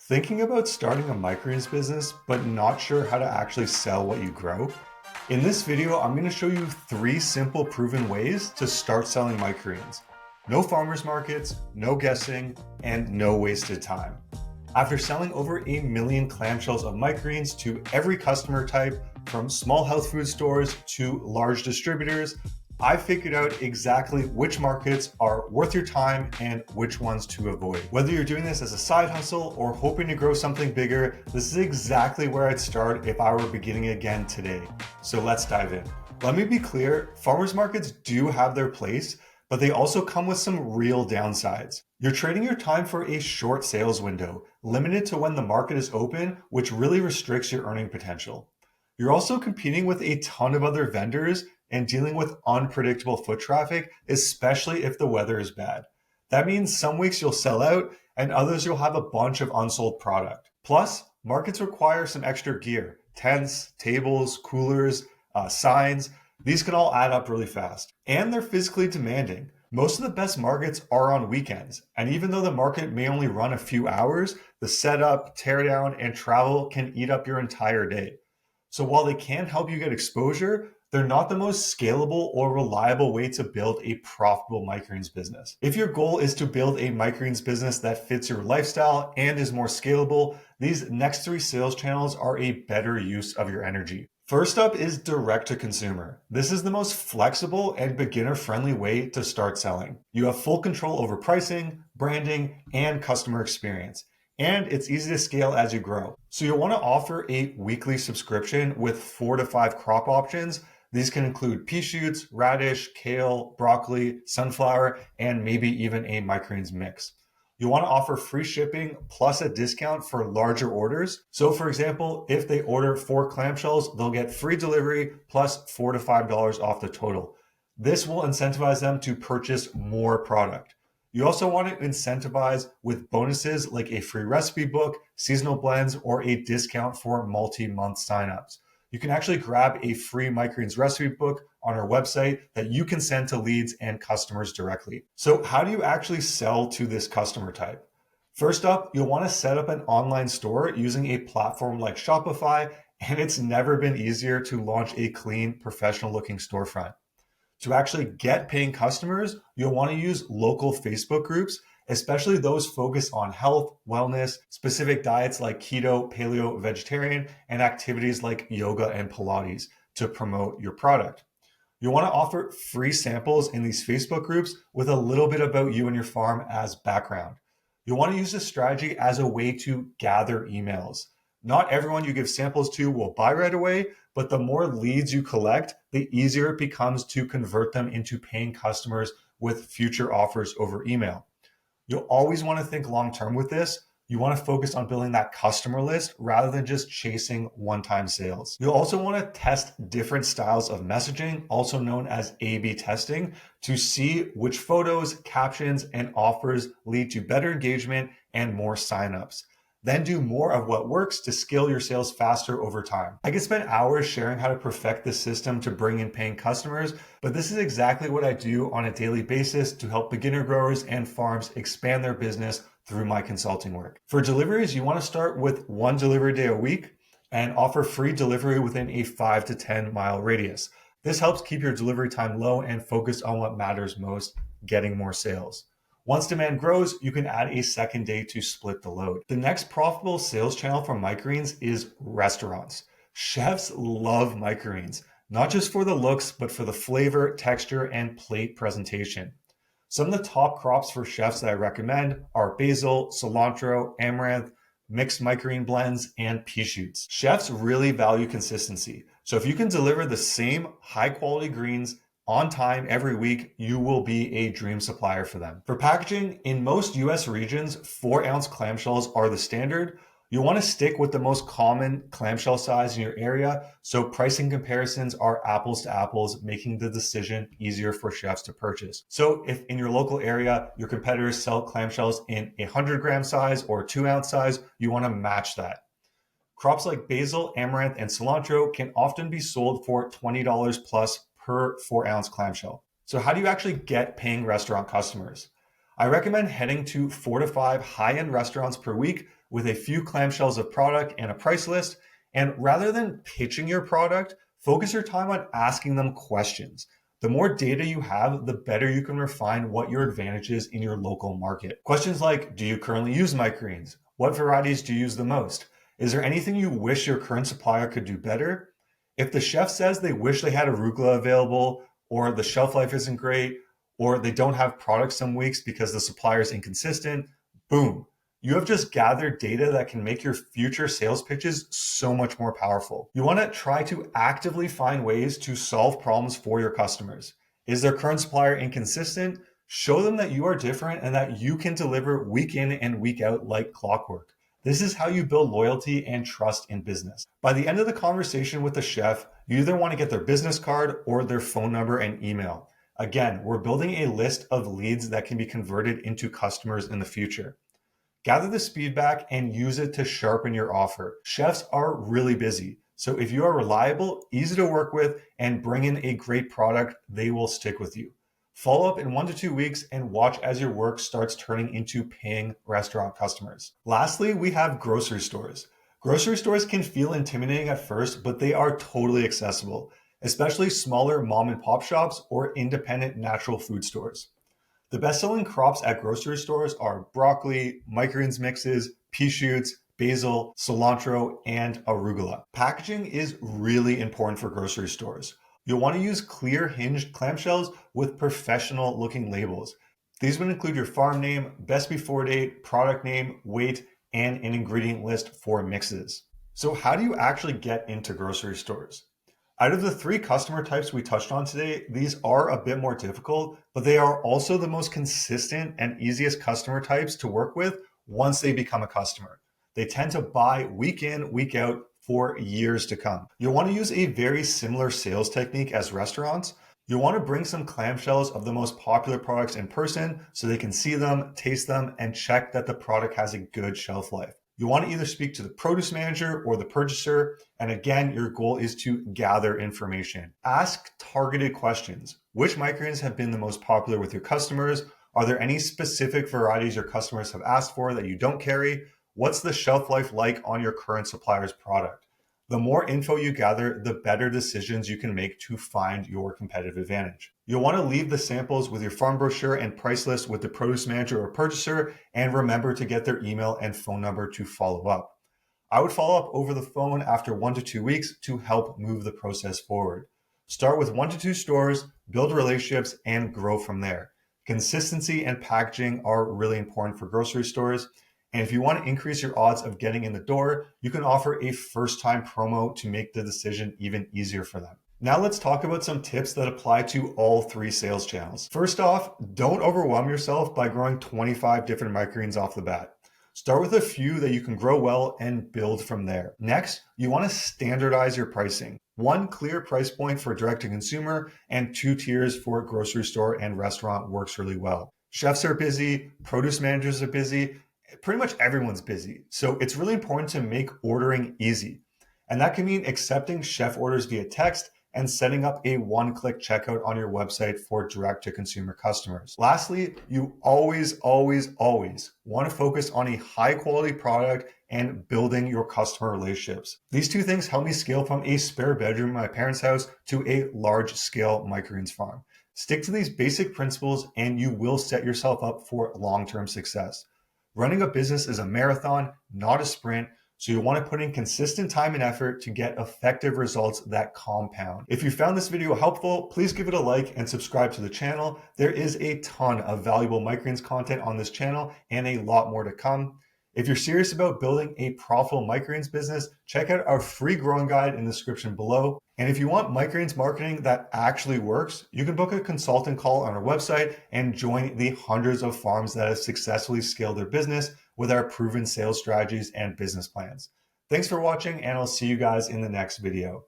Thinking about starting a microgreens business, but not sure how to actually sell what you grow? In this video, I'm going to show you 3 simple proven ways to start selling microgreens. No farmers markets, no guessing, and no wasted time. After selling over 1 million clamshells of microgreens to every customer type, from small health food stores to large distributors, I figured out exactly which markets are worth your time and which ones to avoid. Whether you're doing this as a side hustle or hoping to grow something bigger, this is exactly where I'd start if I were beginning again today. So let's dive in. Let me be clear, farmers markets do have their place, but they also come with some real downsides. You're trading your time for a short sales window, limited to when the market is open, which really restricts your earning potential. You're also competing with a ton of other vendors and dealing with unpredictable foot traffic, especially if the weather is bad. That means some weeks you'll sell out and others you'll have a bunch of unsold product. Plus, markets require some extra gear, tents, tables, coolers, signs. These can all add up really fast. And they're physically demanding. Most of the best markets are on weekends. And even though the market may only run a few hours, the setup, teardown, and travel can eat up your entire day. So while they can help you get exposure, they're not the most scalable or reliable way to build a profitable microgreens business. If your goal is to build a microgreens business that fits your lifestyle and is more scalable, these next 3 sales channels are a better use of your energy. First up is direct to consumer. This is the most flexible and beginner-friendly way to start selling. You have full control over pricing, branding, and customer experience. And it's easy to scale as you grow. So you'll want to offer a weekly subscription with 4 to 5 crop options. These can include pea shoots, radish, kale, broccoli, sunflower, and maybe even a microgreens mix. You'll want to offer free shipping plus a discount for larger orders. So for example, if they order 4 clamshells, they'll get free delivery plus $4 to $5 off the total. This will incentivize them to purchase more product. You also want to incentivize with bonuses like a free recipe book, seasonal blends, or a discount for multi-month signups. You can actually grab a free microgreens recipe book on our website that you can send to leads and customers directly. So how do you actually sell to this customer type? First up, you'll want to set up an online store using a platform like Shopify, and it's never been easier to launch a clean, professional-looking storefront. To actually get paying customers, you'll want to use local Facebook groups, especially those focused on health, wellness, specific diets like keto, paleo, vegetarian, and activities like yoga and Pilates to promote your product. You'll want to offer free samples in these Facebook groups with a little bit about you and your farm as background. You'll want to use this strategy as a way to gather emails. Not everyone you give samples to will buy right away, but the more leads you collect, the easier it becomes to convert them into paying customers with future offers over email. You'll always want to think long-term with this. You want to focus on building that customer list rather than just chasing one-time sales. You'll also want to test different styles of messaging, also known as A/B testing, to see which photos, captions, and offers lead to better engagement and more signups. Then do more of what works to scale your sales faster over time. I could spend hours sharing how to perfect this system to bring in paying customers, but this is exactly what I do on a daily basis to help beginner growers and farms expand their business through my consulting work. For deliveries, you want to start with 1 delivery day a week and offer free delivery within a 5 to 10 mile radius. This helps keep your delivery time low and focus on what matters most, getting more sales. Once demand grows, you can add a second day to split the load. The next profitable sales channel for microgreens is restaurants. Chefs love microgreens, not just for the looks, but for the flavor, texture, and plate presentation. Some of the top crops for chefs that I recommend are basil, cilantro, amaranth, mixed microgreen blends, and pea shoots. Chefs really value consistency. So if you can deliver the same high quality greens on time every week, you will be a dream supplier for them. For packaging, in most US regions, 4-ounce clamshells are the standard. You'll want to stick with the most common clamshell size in your area, so pricing comparisons are apples to apples, making the decision easier for chefs to purchase. So if in your local area, your competitors sell clamshells in a 100-gram size or 2-ounce size, you want to match that. Crops like basil, amaranth, and cilantro can often be sold for $20 plus per 4-ounce clamshell. So how do you actually get paying restaurant customers? I recommend heading to 4 to 5 high-end restaurants per week with a few clamshells of product and a price list. And rather than pitching your product, focus your time on asking them questions. The more data you have, the better you can refine what your advantage is in your local market. Questions like, do you currently use microgreens? What varieties do you use the most? Is there anything you wish your current supplier could do better? If the chef says they wish they had arugula available, or the shelf life isn't great, or they don't have products some weeks because the supplier is inconsistent, boom. You have just gathered data that can make your future sales pitches so much more powerful. You want to try to actively find ways to solve problems for your customers. Is their current supplier inconsistent? Show them that you are different and that you can deliver week in and week out like clockwork. This is how you build loyalty and trust in business. By the end of the conversation with the chef, you either want to get their business card or their phone number and email. Again, we're building a list of leads that can be converted into customers in the future. Gather this feedback and use it to sharpen your offer. Chefs are really busy, so if you are reliable, easy to work with, and bring in a great product, they will stick with you. Follow up in 1 to 2 weeks and watch as your work starts turning into paying restaurant customers. Lastly, we have grocery stores. Grocery stores can feel intimidating at first, but they are totally accessible, especially smaller mom and pop shops or independent natural food stores. The best-selling crops at grocery stores are broccoli, microgreens mixes, pea shoots, basil, cilantro, and arugula. Packaging is really important for grocery stores. You'll want to use clear hinged clamshells with professional looking labels. These would include your farm name, best before date, product name, weight, and an ingredient list for mixes. So how do you actually get into grocery stores? Out of the 3 customer types we touched on today, these are a bit more difficult, but they are also the most consistent and easiest customer types to work with once they become a customer. They tend to buy week in, week out for years to come. You'll want to use a very similar sales technique as restaurants. You'll want to bring some clamshells of the most popular products in person so they can see them, taste them, and check that the product has a good shelf life. You want to either speak to the produce manager or the purchaser. And again, your goal is to gather information. Ask targeted questions. Which microgreens have been the most popular with your customers? Are there any specific varieties your customers have asked for that you don't carry? What's the shelf life like on your current supplier's product? The more info you gather, the better decisions you can make to find your competitive advantage. You'll want to leave the samples with your farm brochure and price list with the produce manager or purchaser, and remember to get their email and phone number to follow up. I would follow up over the phone after 1 to 2 weeks to help move the process forward. Start with 1 to 2 stores, build relationships, and grow from there. Consistency and packaging are really important for grocery stores. And if you want to increase your odds of getting in the door, you can offer a first-time promo to make the decision even easier for them. Now let's talk about some tips that apply to all 3 sales channels. First off, don't overwhelm yourself by growing 25 different microgreens off the bat. Start with a few that you can grow well and build from there. Next, you want to standardize your pricing. 1 clear price point for direct-to-consumer and 2 tiers for grocery store and restaurant works really well. Chefs are busy, produce managers are busy, pretty much everyone's busy. So it's really important to make ordering easy. And that can mean accepting chef orders via text and setting up a one-click checkout on your website for direct-to-consumer customers. Lastly, you always want to focus on a high-quality product and building your customer relationships. These 2 things help me scale from a spare bedroom in my parents' house to a large-scale microgreens farm. Stick to these basic principles and you will set yourself up for long-term success. Running a business is a marathon, not a sprint, so you want to put in consistent time and effort to get effective results that compound. If you found this video helpful, please give it a like and subscribe to the channel. There is a ton of valuable microgreens content on this channel and a lot more to come. If you're serious about building a profitable microgreens business, check out our free growing guide in the description below. And if you want microgreens marketing that actually works, you can book a consulting call on our website and join the hundreds of farms that have successfully scaled their business with our proven sales strategies and business plans. Thanks for watching, and I'll see you guys in the next video.